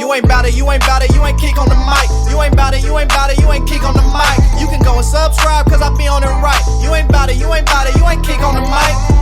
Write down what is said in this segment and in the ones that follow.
You ain't bout it, you ain't bout it, you ain't kick on the mic. You ain't bout it, you ain't bout it, you ain't kick on the mic. You can go and subscribe, cause I be on it right. You ain't bout it, you ain't bout it, you ain't kick on the mic.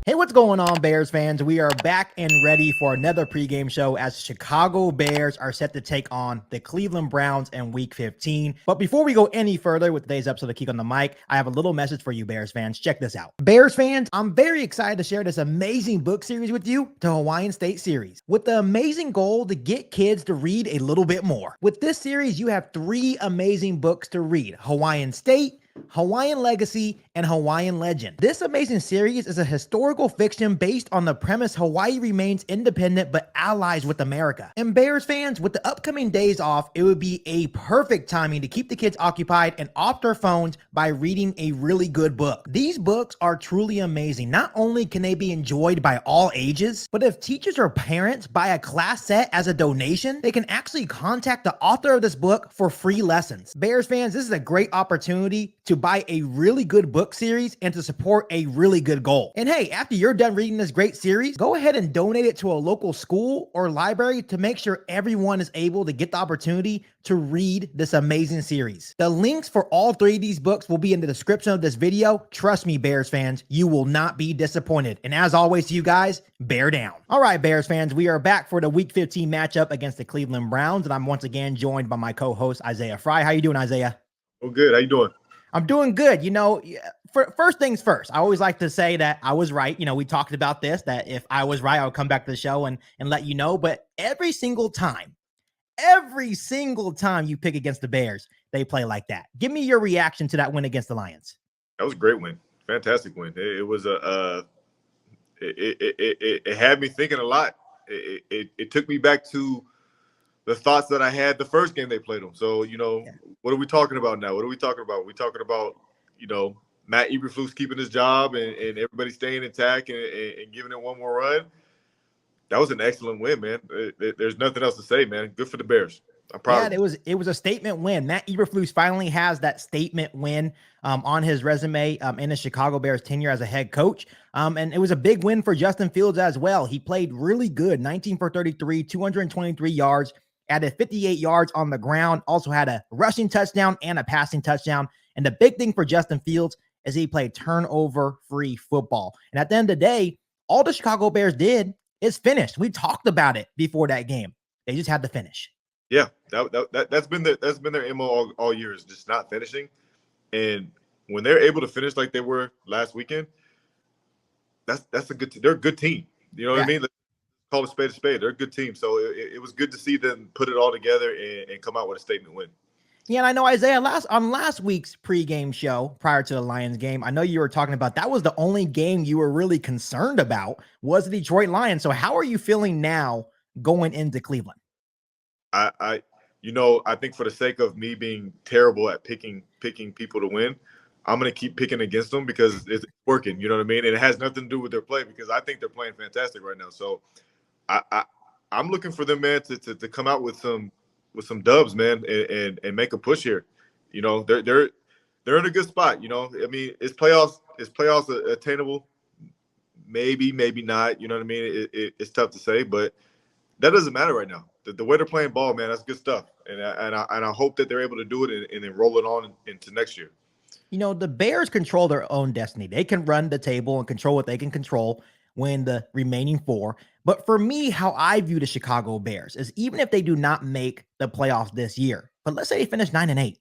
Hey, what's going on, Bears fans? We are back and ready for another pregame show as Chicago Bears are set to take on the Cleveland Browns in Week 15. But before we go any further with today's episode of Kick on the Mic, I have a little message for you, Bears fans. Check this out. Bears fans, I'm very excited to share this amazing book series with you, the Hawaiian State series, with the amazing goal to get kids to read a little bit more. With this series, you have 3 amazing books to read: Hawaiian State, Hawaiian Legacy, and Hawaiian Legend. This amazing series is a historical fiction based on the premise Hawaii remains independent but allies with America. And Bears fans, with the upcoming days off, it would be a perfect timing to keep the kids occupied and off their phones by reading a really good book. These books are truly amazing. Not only can they be enjoyed by all ages, but if teachers or parents buy a class set as a donation, they can actually contact the author of this book for free lessons. Bears fans, this is a great opportunity to buy a really good book series and to support a really good goal. And hey, after you're done reading this great series, go ahead and donate it to a local school or library to make sure everyone is able to get the opportunity to read this amazing series. The links for all 3 of these books will be in the description of this video. Trust me, Bears fans, you will not be disappointed. And as always, you guys, bear down. All right, Bears fans, we are back for the Week 15 matchup against the Cleveland Browns, and I'm once again joined by my co-host, Isaiah Fry. How you doing, Isaiah? Oh, good. How you doing? I'm doing good. You know, first things first, I always like to say that I was right. You know, we talked about this, that if I was right, I would come back to the show and let you know. But every single time you pick against the Bears, they play like that. Give me your reaction to that win against the Lions. That was a great win. Fantastic win. It was it had me thinking a lot. It took me back to the thoughts that I had the first game they played them. So, you know, What are we talking about now? What are we talking about? We're talking about, you know, Matt Eberflus keeping his job and everybody staying intact and giving it one more run. That was an excellent win, man. There's nothing else to say, man. Good for the Bears. I'm proud. Yeah, it was a statement win. Matt Eberflus finally has that statement win on his resume in the Chicago Bears tenure as a head coach. And it was a big win for Justin Fields as well. He played really good, 19 for 33, 223 yards. Added 58 yards on the ground, also had a rushing touchdown and a passing touchdown. And the big thing for Justin Fields is he played turnover-free football. And at the end of the day, all the Chicago Bears did is finish. We talked about it before that game. They just had to finish. Yeah, that's been their MO all year, is just not finishing. And when they're able to finish like they were last weekend, that's a good. They're a good team. You know what I mean? Call a spade a spade. They're a good team. So it was good to see them put it all together and come out with a statement win. Yeah, and I know, Isaiah, on last week's pregame show prior to the Lions game, I know you were talking about that was the only game you were really concerned about was the Detroit Lions. So how are you feeling now going into Cleveland? I think for the sake of me being terrible at picking people to win, I'm going to keep picking against them because it's working. You know what I mean? And it has nothing to do with their play because I think they're playing fantastic right now. So I'm looking for them, man, to come out with some dubs, man, and make a push here. You know, they're in a good spot. You know, I mean, is playoffs attainable? Maybe not. You know what I mean? It's tough to say, but that doesn't matter right now. The way they're playing ball, man, that's good stuff. And I hope that they're able to do it and then roll it on into next year. You know, the Bears control their own destiny. They can run the table and control what they can control, win the remaining 4. But for me, how I view the Chicago Bears is even if they do not make the playoffs this year, but let's say they finish 9-8,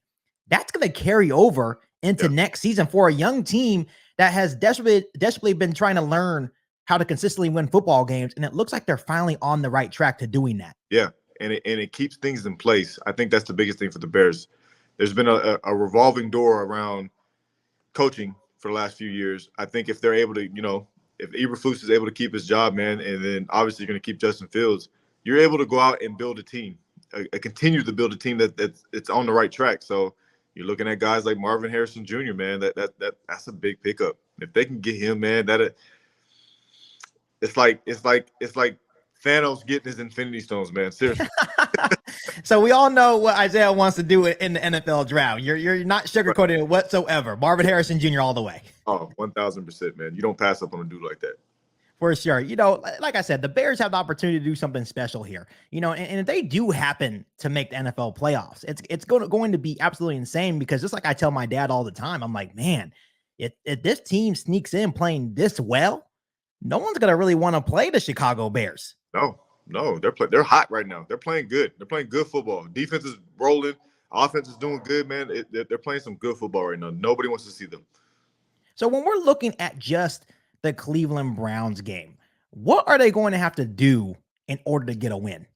that's going to carry over into next season for a young team that has desperately been trying to learn how to consistently win football games. And it looks like they're finally on the right track to doing that. Yeah. And it keeps things in place. I think that's the biggest thing for the Bears. There's been a revolving door around coaching for the last few years. I think if they're able to, you know, if Eberflus is able to keep his job, man, and then obviously you're going to keep Justin Fields, you're able to go out and build a team, continue to build a team that's on the right track. So you're looking at guys like Marvin Harrison Jr., man, that's a big pickup. If they can get him, man, it's like Thanos getting his Infinity Stones, man. Seriously. So we all know what Isaiah wants to do in the NFL draft. You're not sugarcoating it whatsoever. Marvin Harrison Jr. all the way. Oh, 1,000%, man. You don't pass up on a dude like that. For sure. Like I said, the Bears have the opportunity to do something special here. And if they do happen to make the NFL playoffs, it's going to be absolutely insane because just like I tell my dad all the time, I'm like, man, if this team sneaks in playing this well, no one's going to really want to play the Chicago Bears. No, they're hot right now. They're playing good. They're playing good football. Defense is rolling. Offense is doing good, man. They're playing some good football right now. Nobody wants to see them. So when we're looking at just the Cleveland Browns game, what are they going to have to do in order to get a win?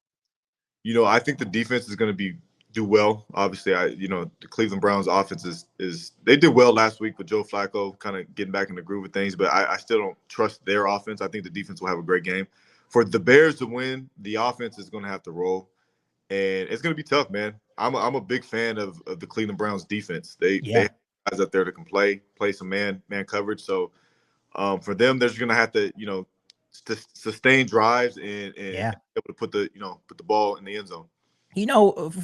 I think the defense is going to do well. Obviously, the Cleveland Browns offense is they did well last week with Joe Flacco kind of getting back in the groove of things, but I still don't trust their offense. I think the defense will have a great game. For the Bears to win, the offense is going to have to roll, and it's going to be tough, man. I'm a big fan of the Cleveland Browns defense. They have guys up there that can play some man coverage. So for them, they're just going to have to sustain drives and be able to put the ball in the end zone.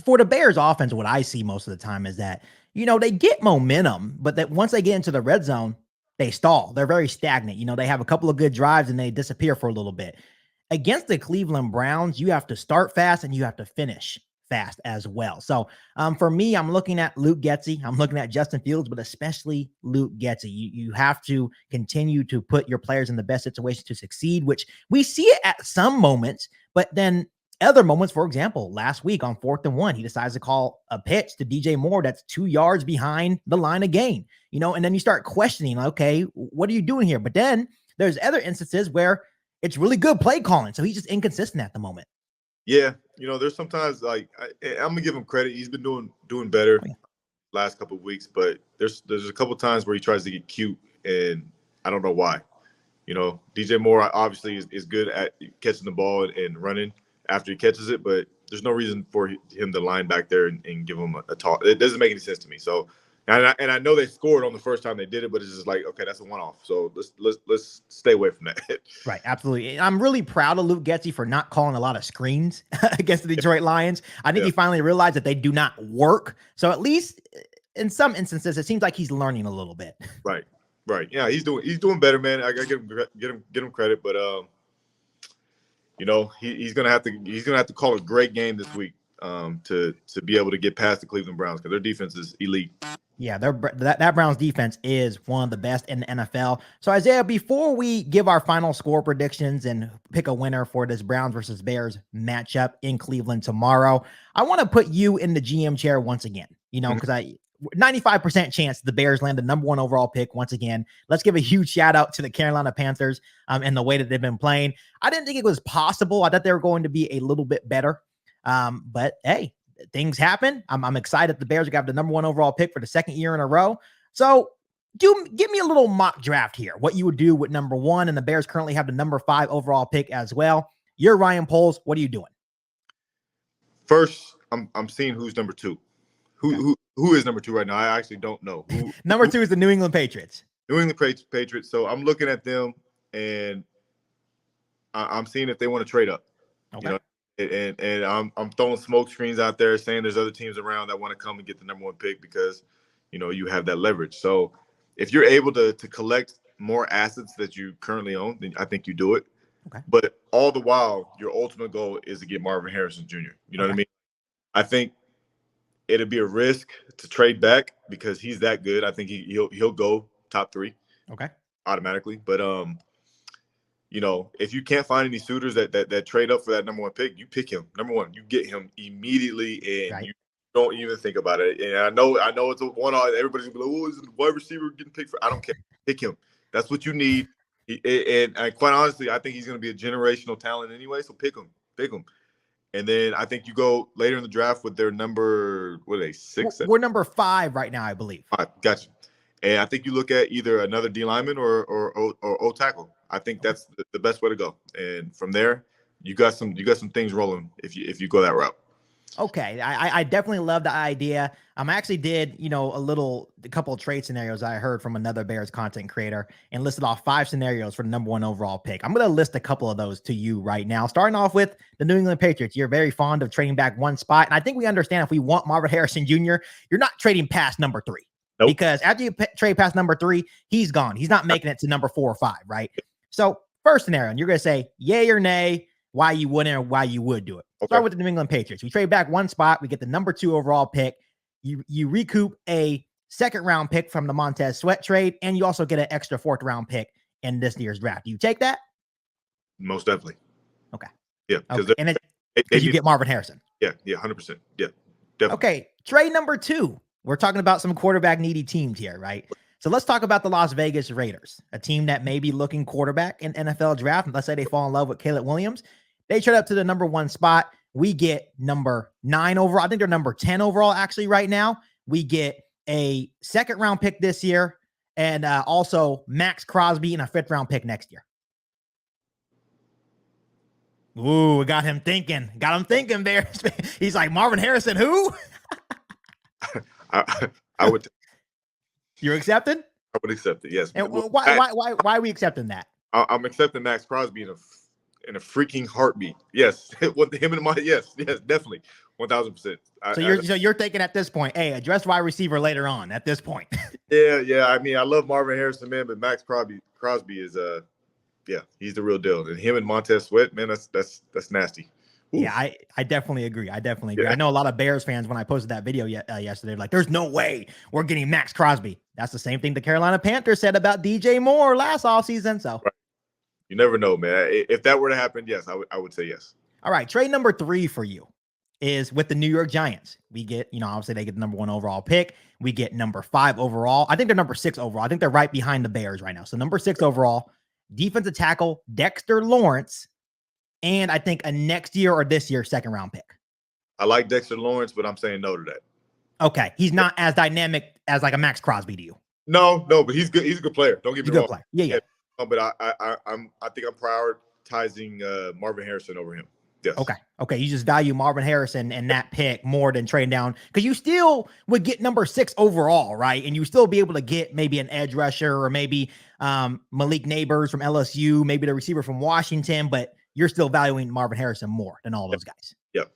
For the Bears offense, what I see most of the time is that they get momentum, but that once they get into the red zone, they stall. They're very stagnant. They have a couple of good drives and they disappear for a little bit. Against the Cleveland Browns, you have to start fast and you have to finish fast as well. So for me, I'm looking at Luke Getsy. I'm looking at Justin Fields, but especially Luke Getsy. You have to continue to put your players in the best situation to succeed, which we see it at some moments, but then other moments, for example, last week on 4th and 1, he decides to call a pitch to DJ Moore that's 2 yards behind the line of gain, and then you start questioning, okay, what are you doing here? But then there's other instances where it's really good play calling. So he's just inconsistent at the moment. Yeah. There's sometimes I'm going to give him credit. He's been doing better last couple of weeks, but there's a couple of times where he tries to get cute and I don't know why. DJ Moore obviously is good at catching the ball and running after he catches it, but there's no reason for him to line back there and give him a toss. It doesn't make any sense to me. So, and I know they scored on the first time they did it, but it's just like, okay, that's a one-off. So let's stay away from that. Right, absolutely. And I'm really proud of Luke Getsy for not calling a lot of screens against the Detroit Lions. I think he finally realized that they do not work. So at least in some instances, it seems like he's learning a little bit. Right. Yeah, he's doing better, man. I gotta get him credit, but he's gonna have to call a great game this week to be able to get past the Cleveland Browns because their defense is elite. Yeah, that Browns defense is one of the best in the NFL. So Isaiah, before we give our final score predictions and pick a winner for this Browns versus Bears matchup in Cleveland tomorrow, I want to put you in the GM chair once again. Because 95% chance the Bears land the number 1 overall pick once again. Let's give a huge shout out to the Carolina Panthers and the way that they've been playing. I didn't think it was possible. I thought they were going to be a little bit better. But hey, things happen. I'm excited the Bears have the number 1 overall pick for the second year in a row. So give me a little mock draft here. What you would do with number 1, and the Bears currently have the number 5 overall pick as well. You're Ryan Poles. What are you doing? First, I'm seeing who's number 2. Who is number 2 right now? I actually don't know. Number 2 is the New England Patriots. New England Patriots. So I'm looking at them, and I'm seeing if they want to trade up. Okay. And I'm throwing smoke screens out there saying there's other teams around that want to come and get the number 1 pick because, you have that leverage. So if you're able to collect more assets that you currently own, then I think you do it. Okay. But all the while, your ultimate goal is to get Marvin Harrison Jr. You know what I mean? I think it'd be a risk to trade back because he's that good. I think he'll go top 3. Okay. Automatically. But if you can't find any suitors that trade up for that number 1 pick, you pick him. Number 1, you get him immediately, and you don't even think about it. And I know it's a one-off. Everybody's gonna be like, "Oh, is it a wide receiver getting picked for?" I don't care. Pick him. That's what you need. And quite honestly, I think he's going to be a generational talent anyway. So pick him. And then I think you go later in the draft with their number. What are they? 6. We're number 5 right now, I believe. 5. Gotcha. And I think you look at either another D lineman or O tackle. I think that's the best way to go. And from there, you got some things rolling if you go that route. Okay, I definitely love the idea. I actually did, a couple of trade scenarios I heard from another Bears content creator and listed off 5 scenarios for the number 1 overall pick. I'm going to list a couple of those to you right now. Starting off with the New England Patriots. You're very fond of trading back 1 spot. And I think we understand if we want Marvin Harrison Jr., you're not trading past number 3. Nope. Because after you trade past number 3, he's gone. He's not making it to number 4 or 5, right? So first scenario, and you're going to say yay or nay, why you wouldn't or why you would do it. Okay. Start with the New England Patriots. We trade back one spot. We get the number 2 overall pick. You recoup a second-round pick from the Montez Sweat trade, and you also get an extra 4th-round pick in this year's draft. Do you take that? Most definitely. Okay. Yeah. Okay. And because you get Marvin Harrison. Yeah. 100%. Yeah. Definitely. Okay. Trade number 2. We're talking about some quarterback needy teams here, right? So let's talk about the Las Vegas Raiders, a team that may be looking quarterback in NFL draft. Let's say they fall in love with Caleb Williams. They trade up to the number 1 spot. We get number 9 overall. I think they're number 10 overall actually right now. We get a 2nd-round pick this year and also Max Crosby and a 5th-round pick next year. Ooh, we got him thinking. Bears. He's like, Marvin Harrison, who? I would. You're accepting? I would accept it. Yes. And why are we accepting that? I'm accepting Max Crosby in a freaking heartbeat. Yes. With him and yes, definitely. 1,000%. So you're thinking at this point, hey, address wide receiver later on at this point. Yeah. I mean, I love Marvin Harrison, man, but Max Crosby is he's the real deal. And him and Montez Sweat, man, that's nasty. Ooh. Yeah, I definitely agree. I know a lot of Bears fans, when I posted that video yesterday, like, there's no way we're getting Max Crosby. That's the same thing the Carolina Panthers said about DJ Moore last offseason. So right. You never know, man. If that were to happen, yes, I would say yes. All right, trade number 3 for you is with the New York Giants. We get, obviously they get the number 1 overall pick. We get number 5 overall. I think they're number 6 overall. I think they're right behind the Bears right now. So number 6 overall, defensive tackle Dexter Lawrence. And I think a next year or this year 2nd-round pick. I like Dexter Lawrence, but I'm saying no to that. Okay. He's not as dynamic as like a Max Crosby to you. No, but he's good. He's a good player. Don't get me wrong. Player. Yeah. But I think I'm prioritizing Marvin Harrison over him. Yes. Okay. You just value Marvin Harrison and that pick more than trading down because you still would get number 6 overall, right? And you still be able to get maybe an edge rusher or maybe Malik Neighbors from LSU, maybe the receiver from Washington, but you're still valuing Marvin Harrison more than all those guys. Yep.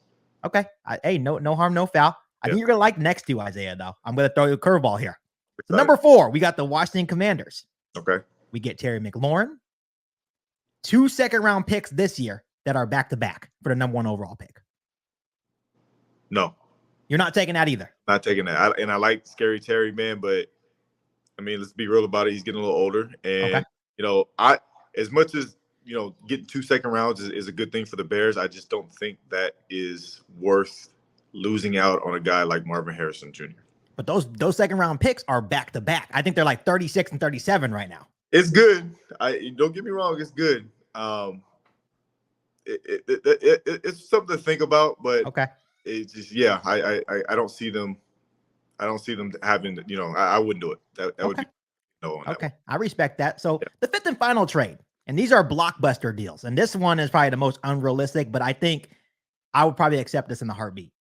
Okay. Hey, no harm, no foul. I think you're going to like the next 2, Isaiah, though. I'm going to throw you a curveball here. So number 4, we got the Washington Commanders. Okay. We get Terry McLaurin. 2 2nd-round picks this year that are back-to-back for the number 1 overall pick. No. You're not taking that either. Not taking that. I like Scary Terry, man, but, I mean, let's be real about it. He's getting a little older. And, as much as, getting 2 second rounds is a good thing for the Bears, I just don't think that is worth losing out on a guy like Marvin Harrison Jr. But those 2nd-round picks are back-to-back. I think they're like 36 and 37 right now. It's good. Don't get me wrong. It's good. It's something to think about, but okay. It's just I don't see them. I don't see them having. I wouldn't do it. That would be no. Okay, I respect that. So the 5th and final trade, and these are blockbuster deals, and this one is probably the most unrealistic, but I think I would probably accept this in the heartbeat.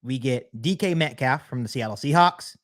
We get DK Metcalf from the Seattle Seahawks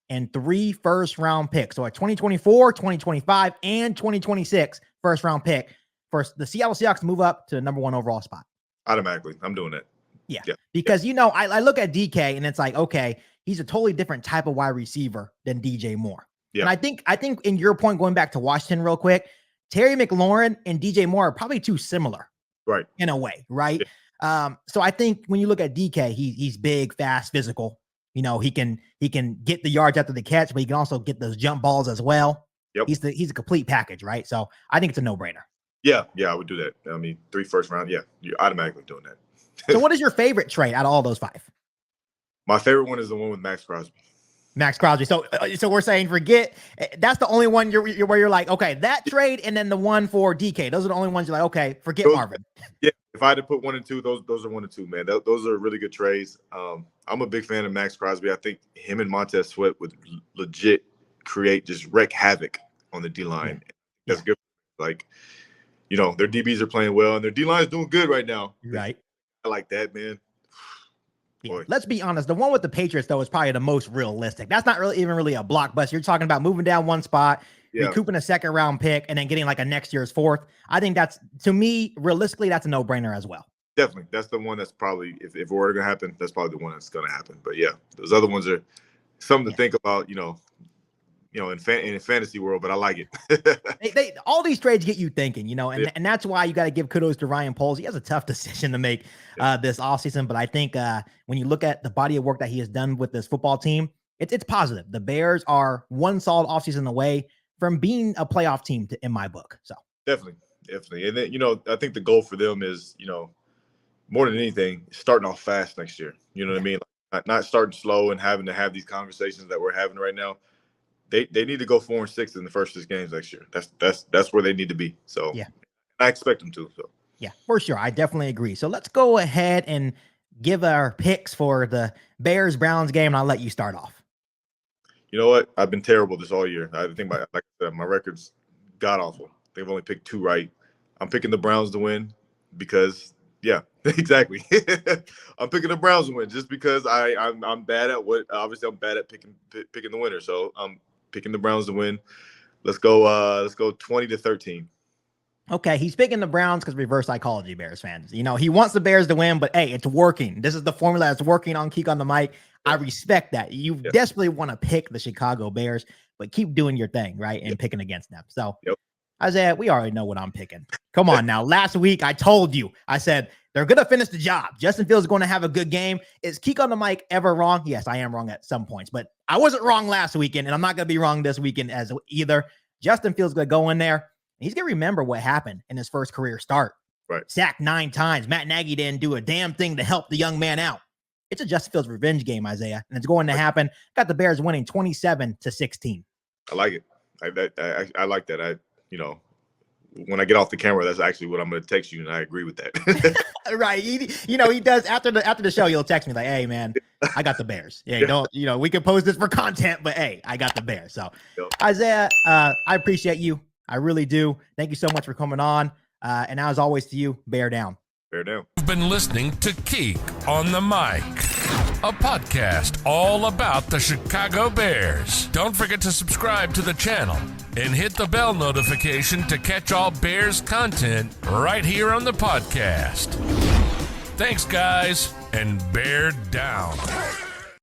and 3 first-round picks. So a 2024, 2025, and 2026 first-round pick for the Seattle Seahawks to move up to the number 1 overall spot. Automatically. I'm doing that. Yeah. Because, I look at DK and it's like, okay, he's a totally different type of wide receiver than DJ Moore. Yeah. And I think in your point, going back to Washington real quick, Terry McLaurin and DJ Moore are probably too similar. Right. In a way, right? Yeah. So I think when you look at DK, he's big, fast, physical. He can get the yards after the catch, but he can also get those jump balls as well. Yep. He's a complete package, right? So I think it's a no-brainer. Yeah, I would do that. I mean, 3 first round, yeah, you're automatically doing that. So what is your favorite trade out of all those 5? My favorite one is the one with Max Crosby. Max Crosby. So we're saying that's the only one where you're like, okay, that trade and then the one for DK. Those are the only ones you're like, okay, forget Marvin. Yeah, if I had to put 1 and 2, those are 1 and 2, man. Those are really good trades. I'm a big fan of Max Crosby. I think him and Montez Sweat would legit wreak havoc on the D-line. Yeah. That's good. Like, their DBs are playing well and their D-line is doing good right now. Right. I like that, man. Yeah. Let's be honest. The one with the Patriots, though, is probably the most realistic. That's not really a blockbuster. You're talking about moving down 1 spot, recouping a 2nd-round pick, and then getting like a next year's 4th. I think that's, to me, realistically, that's a no-brainer as well. Definitely. That's the one that's probably, if it were going to happen, that's probably the one that's going to happen. But, yeah, those other ones are something to think about, in fantasy world, but I like it. All these trades get you thinking, and that's why you got to give kudos to Ryan Poles. He has a tough decision to make this offseason, but I think when you look at the body of work that he has done with this football team, it's positive. The Bears are one solid offseason away from being a playoff team in my book. So definitely. And then, I think the goal for them is, more than anything, starting off fast next year. You know what I mean? Like, not starting slow and having to have these conversations that we're having right now. They need to go 4-6 in the first 6 games next year. That's where they need to be. So yeah, I expect them to. So yeah, for sure. I definitely agree. So let's go ahead and give our picks for the Bears-Browns game, and I'll let you start off. You know what? I've been terrible this all year. I think my record's god awful. They've only picked 2 right. I'm picking the Browns to win because, yeah, exactly. I'm picking the Browns to win just because I'm bad at obviously I'm bad at picking the winner. So I'm picking the Browns to win. Let's go 20-13. Okay, he's picking the Browns because reverse psychology, Bears fans. He wants the Bears to win, but hey, it's working. This is the formula that's working on Keek on the Mic. I respect that. You desperately want to pick the Chicago Bears, but keep doing your thing, right? And picking against them. So, Isaiah, we already know what I'm picking. Come on now. Last week, I told you. I said, they're going to finish the job. Justin Fields is going to have a good game. Is Keek on the Mic ever wrong? Yes, I am wrong at some points, but I wasn't wrong last weekend, and I'm not going to be wrong this weekend as either. Justin Fields is going to go in there. He's going to remember what happened in his first career start. Right. Sacked 9 times. Matt Nagy didn't do a damn thing to help the young man out. It's a Justin Fields revenge game, Isaiah, and it's going to happen. Got the Bears winning 27-16. I like it. I like that. When I get off the camera, that's actually what I'm going to text you, and I agree with that. Right. He does after the show. He'll text me like, "Hey, man, I got the Bears. Yeah, we can post this for content, but hey, I got the Bears." So, Isaiah, I appreciate you. I really do. Thank you so much for coming on. And as always, to you, bear down. Bear down. You've been listening to Keek on the Mic, a podcast all about the Chicago Bears. Don't forget to subscribe to the channel and hit the bell notification to catch all Bears content right here on the podcast. Thanks, guys, and bear down.